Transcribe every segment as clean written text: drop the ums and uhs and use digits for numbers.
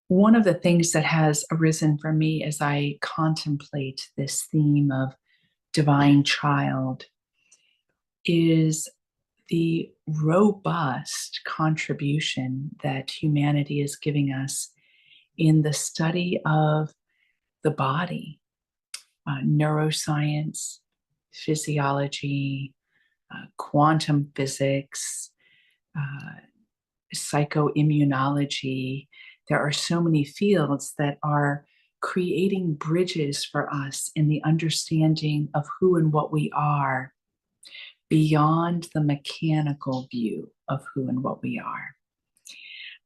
One of the things that has arisen for me as I contemplate this theme of divine child is the robust contribution that humanity is giving us in the study of the body, neuroscience, physiology, quantum physics, uh, psychoimmunology. There are so many fields that are creating bridges for us in the understanding of who and what we are beyond the mechanical view of who and what we are.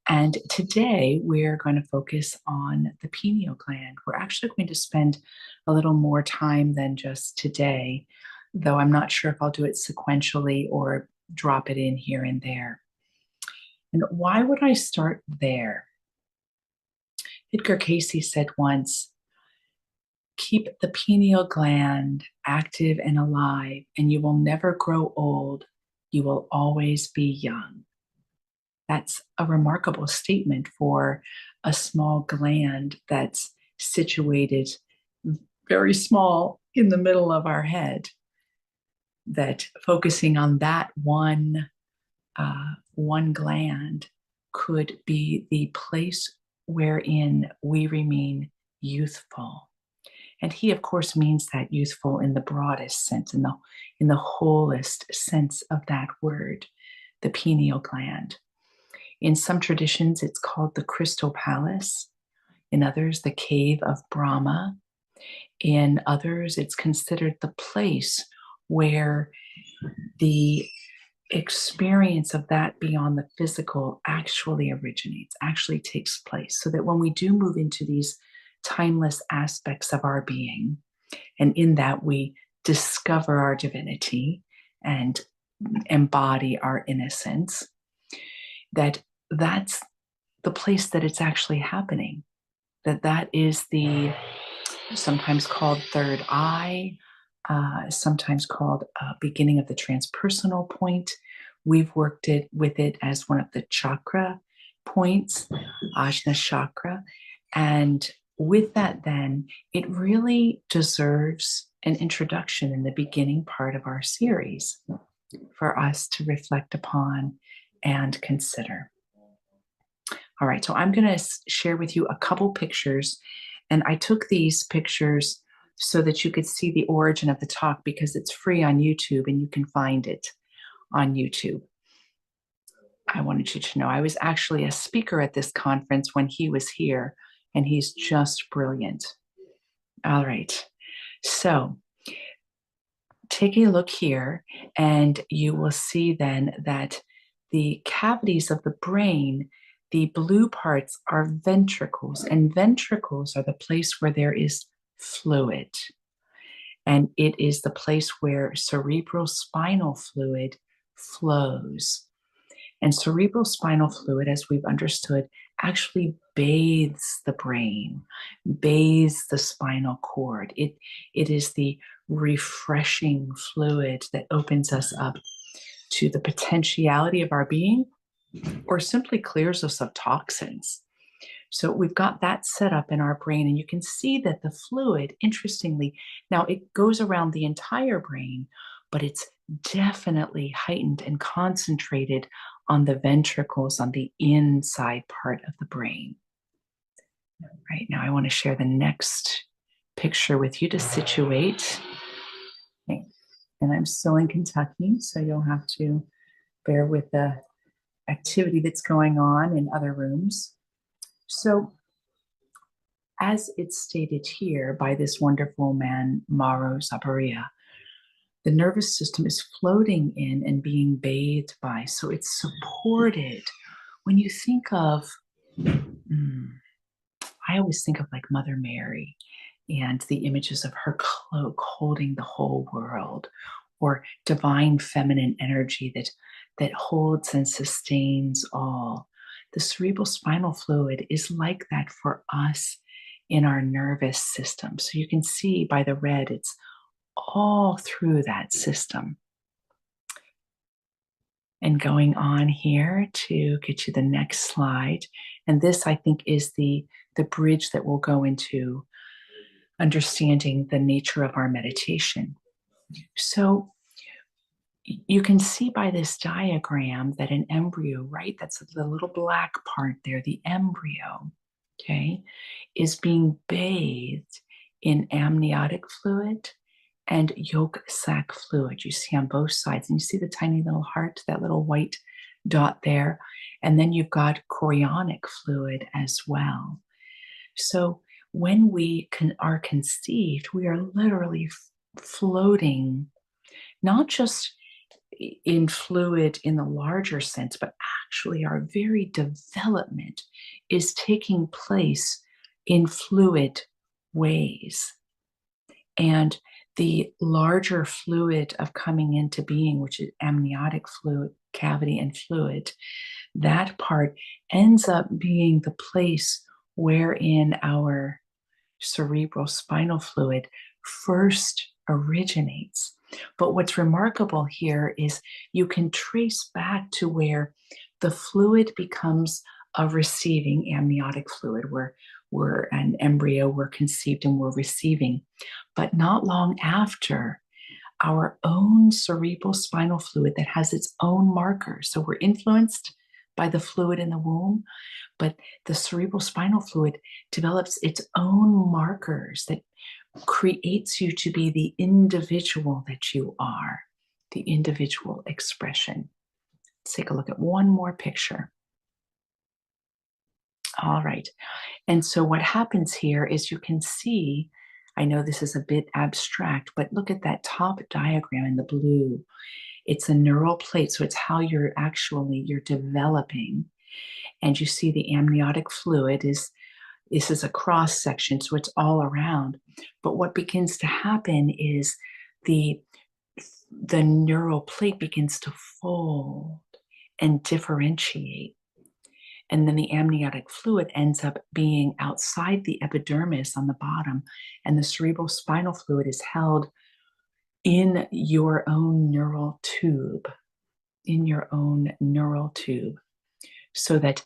And today we're going to focus on the pineal gland. We're actually going to spend a little more time than just today, though I'm not sure if I'll do it sequentially or drop it in here and there. And why would I start there? Edgar Cayce said once, keep the pineal gland active and alive, and you will never grow old. You will always be young. That's a remarkable statement for a small gland that's situated very small in the middle of our head, that focusing on that one gland could be the place wherein we remain youthful. And he, of course, means that youthful in the broadest sense, in the wholest sense of that word, the pineal gland. In some traditions, it's called the Crystal Palace. In others, the Cave of Brahma. In others, it's considered the place where the experience of that beyond the physical actually originates, actually takes place. So that when we do move into these timeless aspects of our being, and in that we discover our divinity and embody our innocence, that's the place that it's actually happening. That is the sometimes called third eye, sometimes called beginning of the transpersonal point. We've worked with it as one of the chakra points, Ajna chakra. And with that, then, it really deserves an introduction in the beginning part of our series for us to reflect upon and consider. All right, so I'm going to share with you a couple pictures, and I took these pictures so that you could see the origin of the talk because it's free on YouTube and you can find it on YouTube. I wanted you to know I was actually a speaker at this conference when he was here, and he's just brilliant. All right, so take a look here, and you will see then that the cavities of the brain, the blue parts are ventricles, and ventricles are the place where there is fluid. And it is the place where cerebral spinal fluid flows. And cerebral spinal fluid, as we've understood, actually bathes the brain, bathes the spinal cord. It is the refreshing fluid that opens us up to the potentiality of our being, or simply clears us of toxins. So we've got that set up in our brain, and you can see that the fluid, interestingly, now it goes around the entire brain, but it's definitely heightened and concentrated on the ventricles, on the inside part of the brain. Right now, I want to share the next picture with you to situate. Okay. And I'm still in Kentucky, so you'll have to bear with the activity that's going on in other rooms. So, as it's stated here by this wonderful man, Mauro Zaparia, the nervous system is floating in and being bathed by, so it's supported. When you think of, I always think of like Mother Mary and the images of her cloak holding the whole world, or divine feminine energy that holds and sustains all. The cerebral spinal fluid is like that for us in our nervous system. So you can see by the red, it's all through that system. And going on here to get you the next slide. And this, I think, is the bridge that will go into understanding the nature of our meditation. So you can see by this diagram that an embryo, right? That's the little black part there, the embryo, okay, is being bathed in amniotic fluid and yolk sac fluid. You see on both sides, and you see the tiny little heart, that little white dot there. And then you've got chorionic fluid as well. So when we are conceived, we are literally floating, not just in fluid in the larger sense, but actually our very development is taking place in fluid ways. And the larger fluid of coming into being, which is amniotic fluid, cavity and fluid, that part ends up being the place wherein our cerebral spinal fluid first originates. But what's remarkable here is you can trace back to where the fluid becomes a receiving amniotic fluid, where we're an embryo, we're conceived and we're receiving. But not long after, our own cerebral spinal fluid that has its own markers. So we're influenced by the fluid in the womb, but the cerebral spinal fluid develops its own markers that creates you to be the individual that you are, the individual expression. Let's take a look at one more picture. All right. And so what happens here is you can see, I know this is a bit abstract, but look at that top diagram in the blue. It's a neural plate. So it's how you're developing. And you see the amniotic fluid this is a cross section, so it's all around. But what begins to happen is the neural plate begins to fold and differentiate. And then the amniotic fluid ends up being outside the epidermis on the bottom, and the cerebral spinal fluid is held in your own neural tube, so that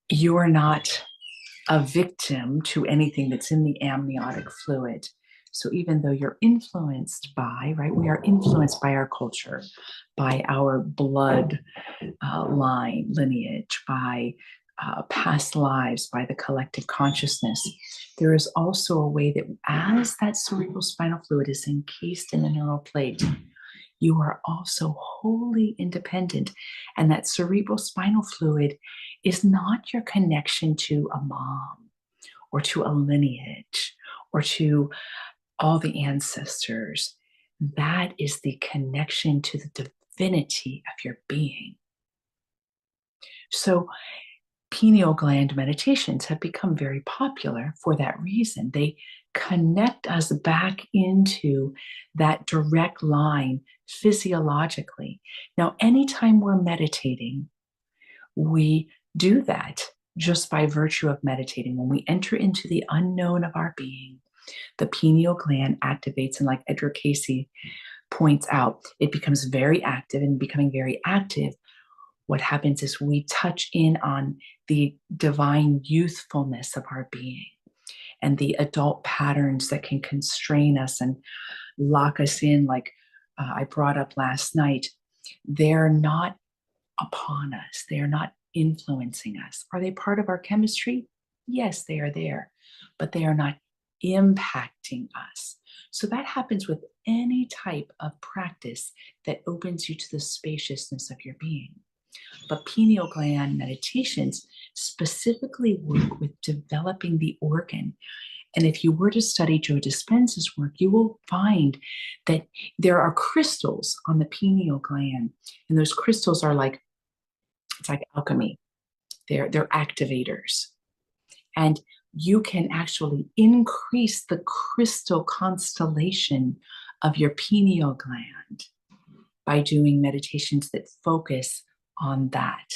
you're not a victim to anything that's in the amniotic fluid. So even though you're influenced by, right, we are influenced by our culture, by our blood lineage, by past lives, by the collective consciousness, there is also a way that as that cerebral spinal fluid is encased in the neural plate, you are also wholly independent. And that cerebral spinal fluid is not your connection to a mom or to a lineage or to all the ancestors. That is the connection to the divinity of your being. So pineal gland meditations have become very popular for that reason. They connect us back into that direct line physiologically. Now, anytime we're meditating, we do that just by virtue of meditating. When we enter into the unknown of our being, the pineal gland activates, and like Edgar Cayce points out, it becomes very active, and becoming very active, what happens is we touch in on the divine youthfulness of our being and the adult patterns that can constrain us and lock us in, like I brought up last night. They're not upon us. They are not influencing us. Are they part of our chemistry? Yes, they are there, but they are not impacting us. So that happens with any type of practice that opens you to the spaciousness of your being. But pineal gland meditations specifically work with developing the organ. And if you were to study Joe Dispenza's work, you will find that there are crystals on the pineal gland. And those crystals are it's like alchemy. They're activators. And you can actually increase the crystal constellation of your pineal gland by doing meditations that focus on that.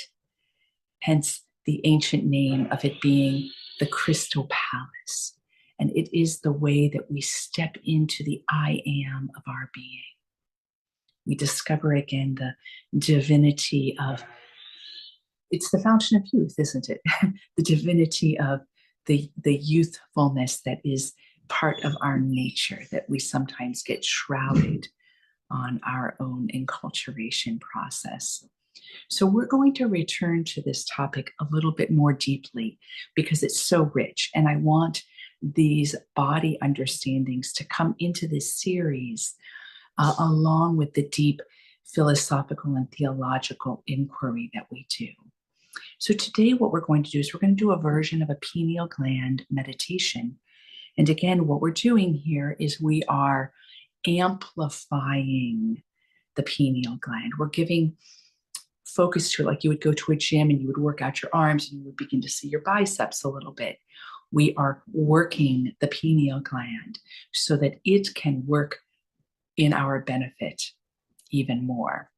Hence the ancient name of it being the Crystal Palace. And it is the way that we step into the I am of our being. We discover again the divinity of, it's the fountain of youth, isn't it? The divinity of the youthfulness that is part of our nature, that we sometimes get shrouded on our own enculturation process. So we're going to return to this topic a little bit more deeply because it's so rich. And I want these body understandings to come into this series along with the deep philosophical and theological inquiry that we do. So today what we're going to do is we're going to do a version of a pineal gland meditation. And again, what we're doing here is we are amplifying the pineal gland. We're giving focus to it, like you would go to a gym and you would work out your arms and you would begin to see your biceps a little bit. We are working the pineal gland so that it can work in our benefit even more.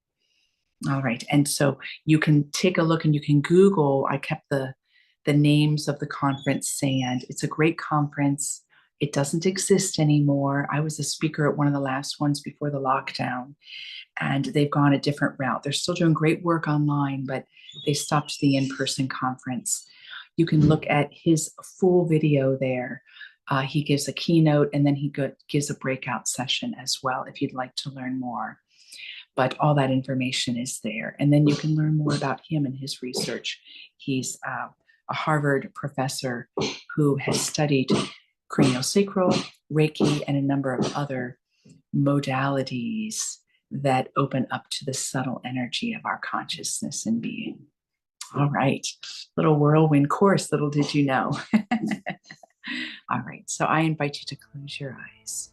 All right. And so you can take a look and you can Google. I kept the names of the conference SAND. It's a great conference. It doesn't exist anymore. I was a speaker at one of the last ones before the lockdown, and they've gone a different route. They're still doing great work online, but they stopped the in-person conference. You can look at his full video there. He gives a keynote, and then he gives a breakout session as well if you'd like to learn more. But all that information is there. And then you can learn more about him and his research. He's a Harvard professor who has studied craniosacral, Reiki, and a number of other modalities that open up to the subtle energy of our consciousness and being. All right, little whirlwind course, little did you know. All right, so I invite you to close your eyes.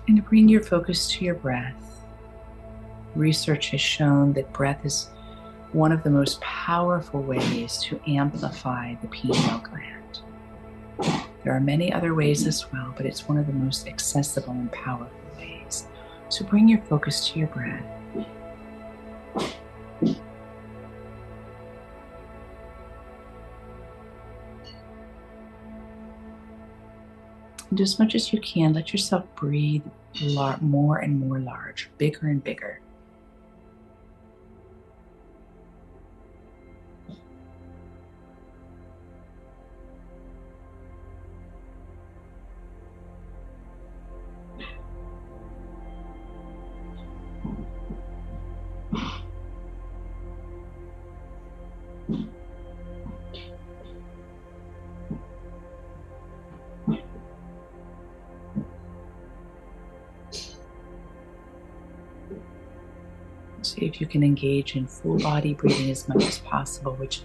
And bring your focus to your breath. Research has shown that breath is one of the most powerful ways to amplify the pineal gland. There are many other ways as well, but it's one of the most accessible and powerful ways. So bring your focus to your breath. And as much as you can, let yourself breathe more and more large, bigger and bigger. See if you can engage in full body breathing as much as possible, which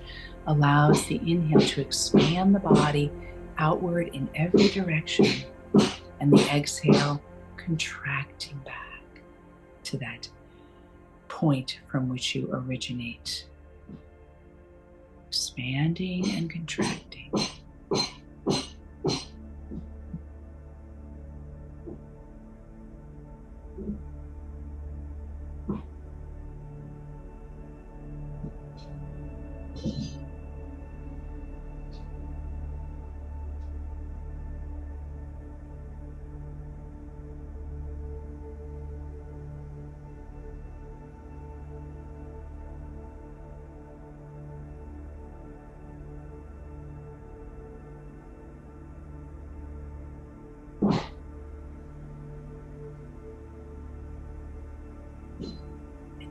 allows the inhale to expand the body outward in every direction, and the exhale contracting back to that point from which you originate. Expanding and contracting.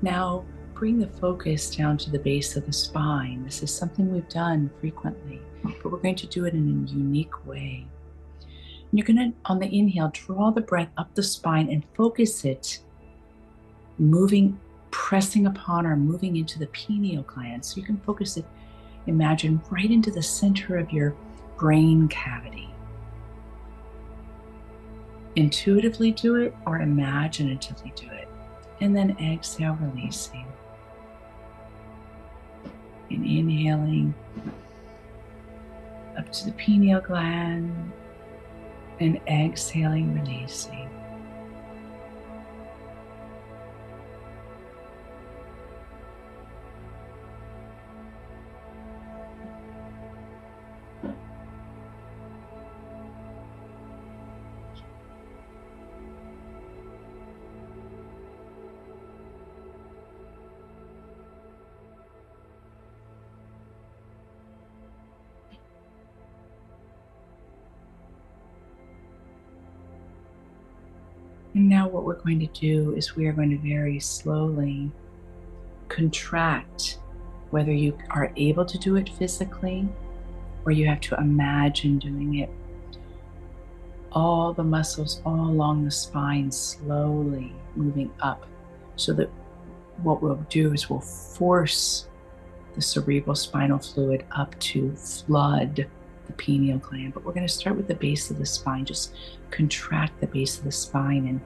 Now bring the focus down to the base of the spine. This is something we've done frequently, but we're going to do it in a unique way. And you're going to, on the inhale, draw the breath up the spine and focus it, pressing upon or moving into the pineal gland. So you can focus it, imagine, right into the center of your brain cavity. Intuitively do it or imaginatively do it. And then exhale, releasing. And inhaling up to the pineal gland and exhaling, releasing. And now what we're going to do is we are going to very slowly contract, whether you are able to do it physically or you have to imagine doing it. All the muscles all along the spine slowly moving up, so that what we'll do is we'll force the cerebral spinal fluid up to flood the pineal gland. But we're going to start with the base of the spine. Just contract the base of the spine and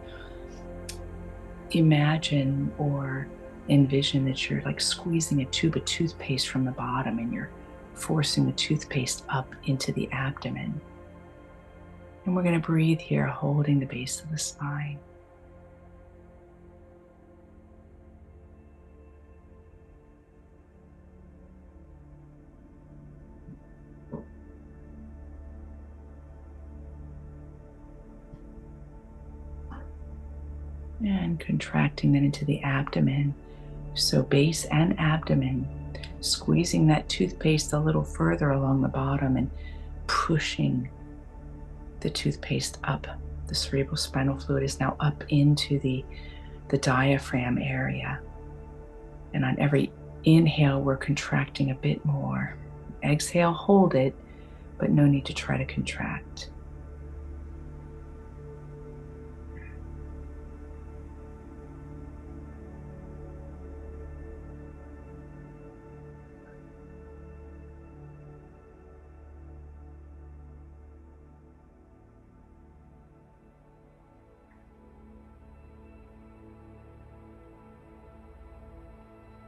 imagine or envision that you're like squeezing a tube of toothpaste from the bottom and you're forcing the toothpaste up into the abdomen. And we're going to breathe here, holding the base of the spine. And contracting then into the abdomen. So base and abdomen, squeezing that toothpaste a little further along the bottom and pushing the toothpaste up. The cerebral spinal fluid is now up into the diaphragm area. And on every inhale, we're contracting a bit more. Exhale, hold it, but no need to try to contract.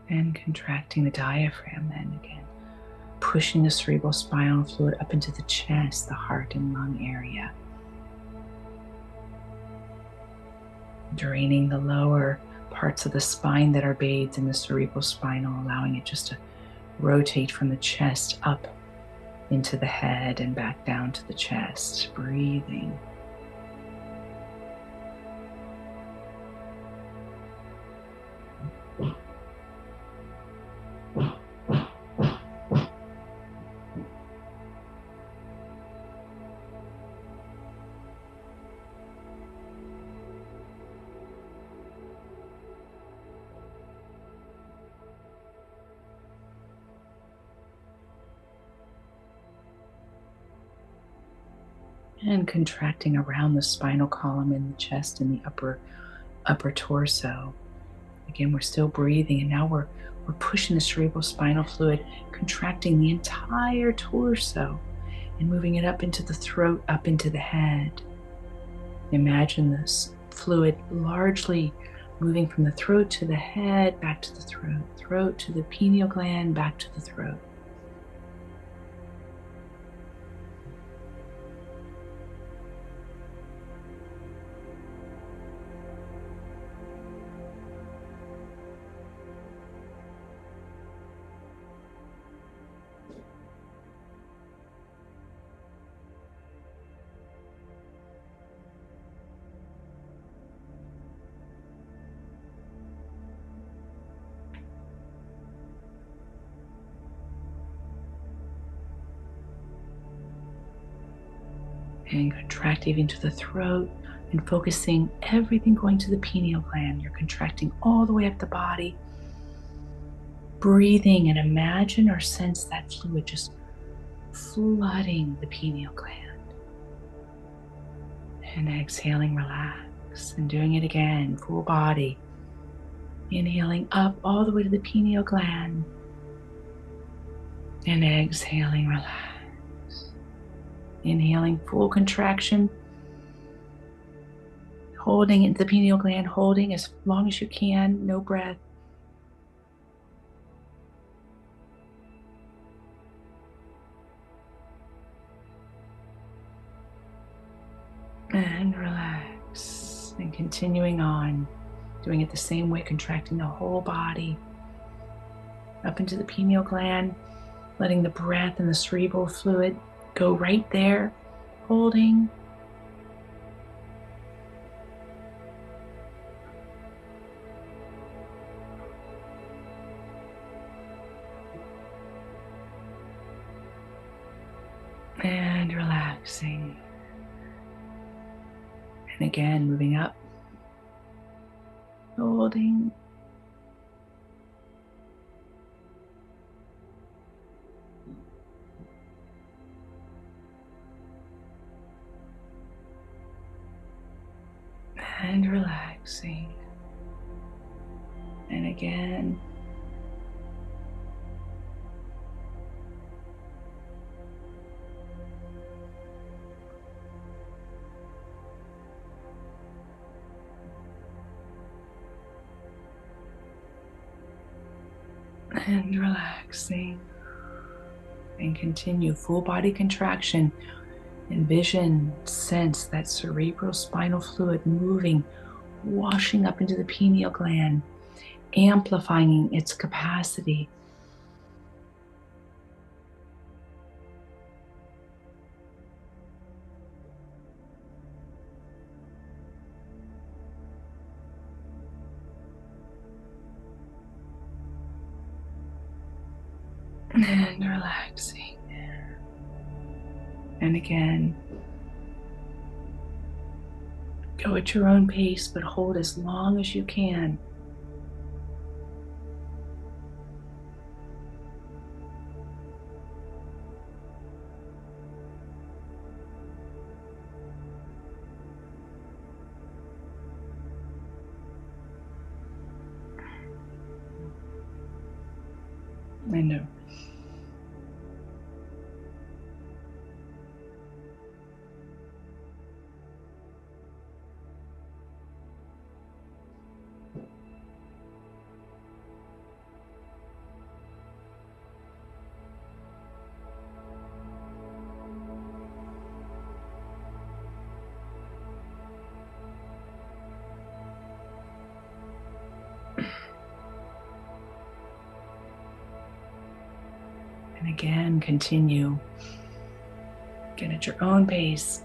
And contracting the diaphragm then again, pushing the cerebral spinal fluid up into the chest, the heart and lung area. Draining the lower parts of the spine that are bathed in the cerebral spinal, allowing it just to rotate from the chest up into the head and back down to the chest, breathing. And contracting around the spinal column in the chest and the upper torso. Again, we're still breathing, and now we're pushing the cerebral spinal fluid, contracting the entire torso and moving it up into the throat, up into the head. Imagine this fluid largely moving from the throat to the head, back to the throat, throat to the pineal gland, back to the throat. And contract even to the throat and focusing everything going to the pineal gland. You're contracting all the way up the body, breathing, and imagine or sense that fluid just flooding the pineal gland. And exhaling, relax, and doing it again, full body. Inhaling up all the way to the pineal gland. And exhaling, relax. Inhaling, full contraction. Holding into the pineal gland, holding as long as you can, no breath. And relax. And continuing on, doing it the same way, contracting the whole body up into the pineal gland, letting the breath and the cerebral fluid go right there, holding. And relaxing. And again, moving up Holding. And relaxing. And again. And relaxing. And continue full body contraction. Envision, sense that cerebrospinal fluid moving, washing up into the pineal gland, amplifying its capacity. And relaxing. And again, go at your own pace, but hold as long as you can. I know. And again, continue. Get at your own pace.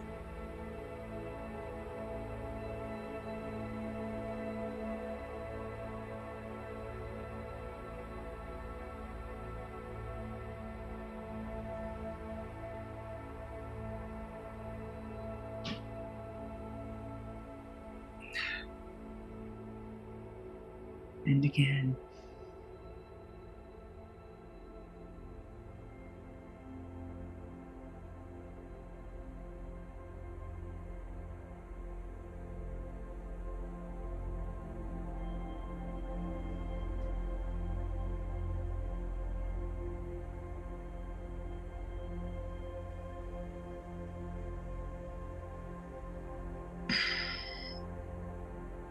And again.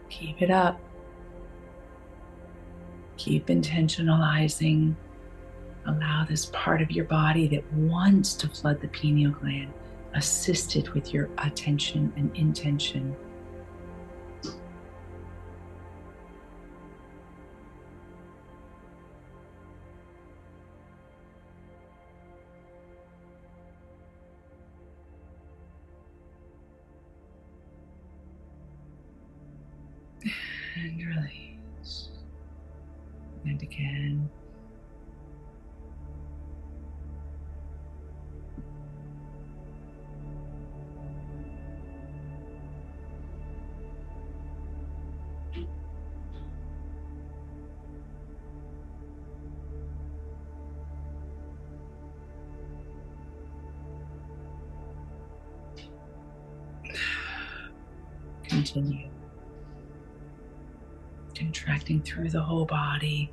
Keep it up. Keep intentionalizing. Allow this part of your body that wants to flood the pineal gland, assist it with your attention and intention. And release. And again. Continue. Contracting through the whole body,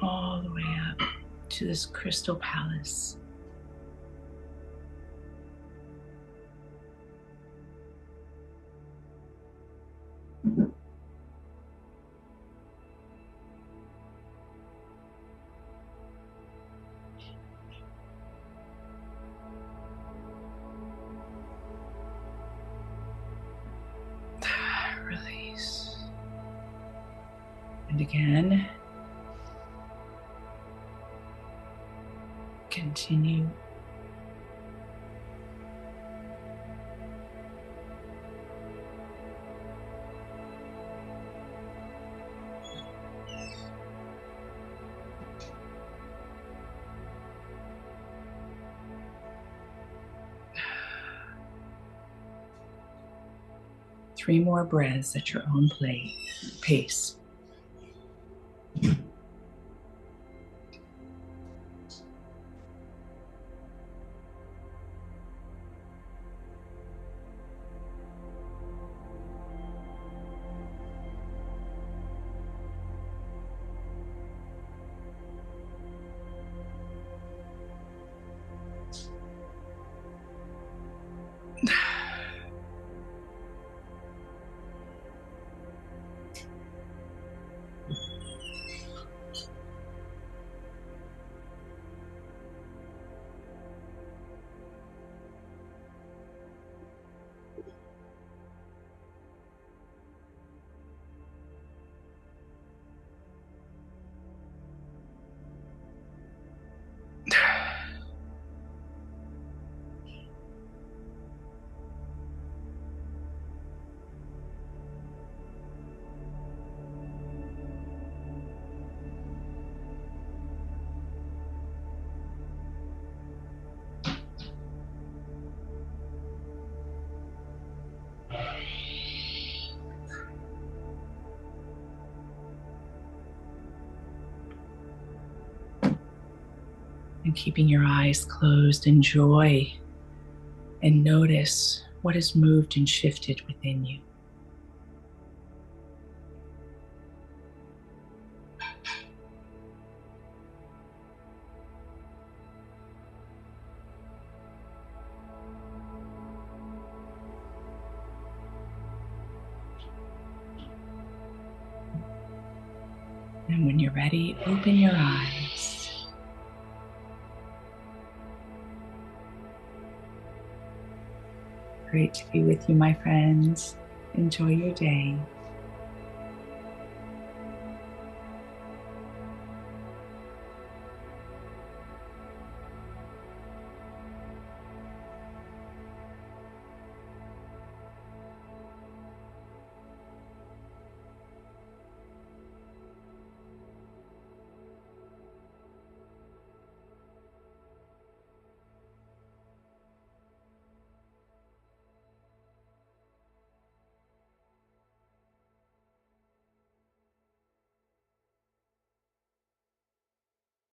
all the way up to this crystal palace. Release. And again. Continue. 3 more breaths at your own pace. And keeping your eyes closed, enjoy and notice what has moved and shifted within you. And when you're ready, open your eyes. Great to be with you, my friends. Enjoy your day.